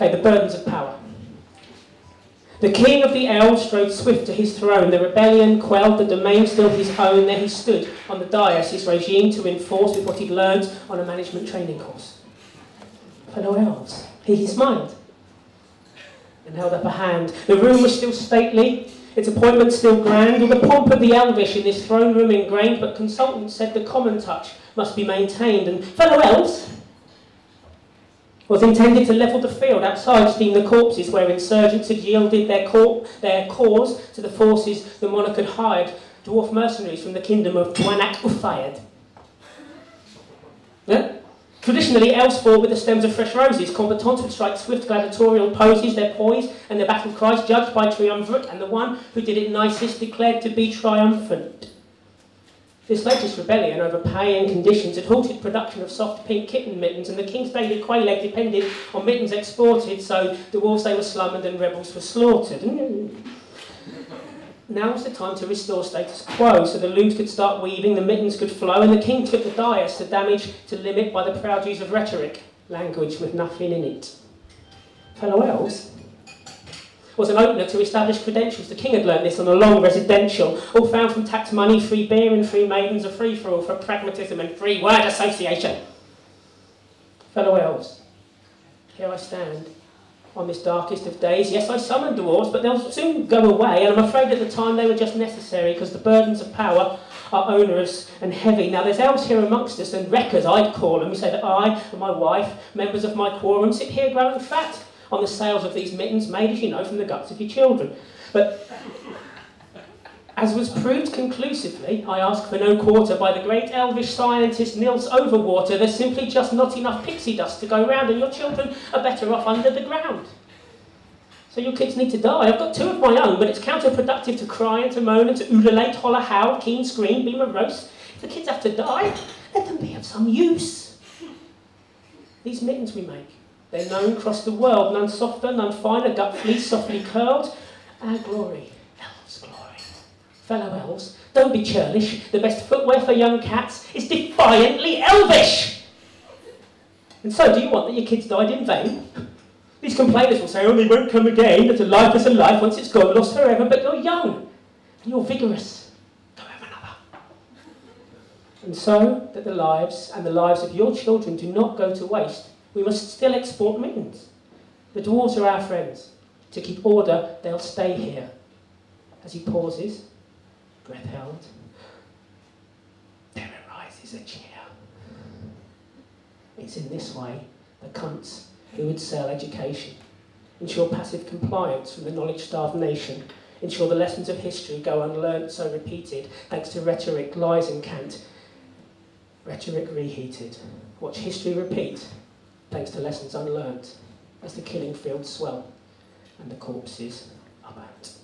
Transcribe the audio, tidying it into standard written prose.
Okay, the burdens of power. The king of the elves strode swift to his throne. The rebellion quelled, the domain still his own. There he stood on the dais, his regime to enforce with what he'd learned on a management training course. Fellow elves, he smiled and held up a hand. The room was still stately, its appointment still grand, all the pomp of the elvish in this throne room ingrained, but consultants said the common touch must be maintained, and fellow elves was intended to level the field outside, steam the corpses where insurgents had yielded their cause to the forces the monarch had hired, dwarf mercenaries from the kingdom of Dwanak Ufayed. Yeah? Traditionally, elves fought with the stems of fresh roses. Combatants would strike swift gladiatorial poses, their poise and their battle cries judged by triumvirate, and the one who did it nicest declared to be triumphant. This latest rebellion over pay and conditions had halted production of soft pink kitten mittens, and the king's daily quail egg depended on mittens exported, so dwarves they were slumbered and rebels were slaughtered. Now was the time to restore status quo, so the looms could start weaving, the mittens could flow, and the king took the dais, the damage to limit by the proud use of rhetoric, language with nothing in it. Fellow elves was an opener to establish credentials. The king had learnt this on a long residential, all found from tax money, free beer and free maidens, a free-for-all for pragmatism and free word association. Fellow elves, here I stand on this darkest of days. Yes, I summoned dwarves, but they'll soon go away, and I'm afraid at the time they were just necessary, because the burdens of power are onerous and heavy. Now, there's elves here amongst us, and wreckers I'd call them. We say that I and my wife, members of my quorum, sit here growing fat on the sails of these mittens made, as you know, from the guts of your children. But as was proved conclusively, I ask for no quarter, by the great elvish scientist Nils Overwater, there's simply just not enough pixie dust to go round, and your children are better off under the ground. So your kids need to die. I've got two of my own, but it's counterproductive to cry and to moan and to ululate, holler, howl, keen scream, be morose. If the kids have to die, let them be of some use. These mittens we make, they're known across the world, none softer, none finer, gut fleece softly curled. Our glory, elves' glory. Fellow elves, don't be churlish. The best footwear for young cats is defiantly elvish. And so, do you want that your kids died in vain? These complainers will say, oh, they won't come again, that a life is a life, once it's gone, lost forever, but you're young, and you're vigorous. Go have another. And so, that the lives and the lives of your children do not go to waste, we must still export mittens. The dwarves are our friends. To keep order, they'll stay here. As he pauses, breath held, there arises a cheer. It's in this way the cunts who would sell education, ensure passive compliance from the knowledge-starved nation, ensure the lessons of history go unlearnt, so repeated, thanks to rhetoric, lies and cant. Rhetoric reheated. Watch history repeat, thanks to lessons unlearnt, as the killing fields swell and the corpses are burnt.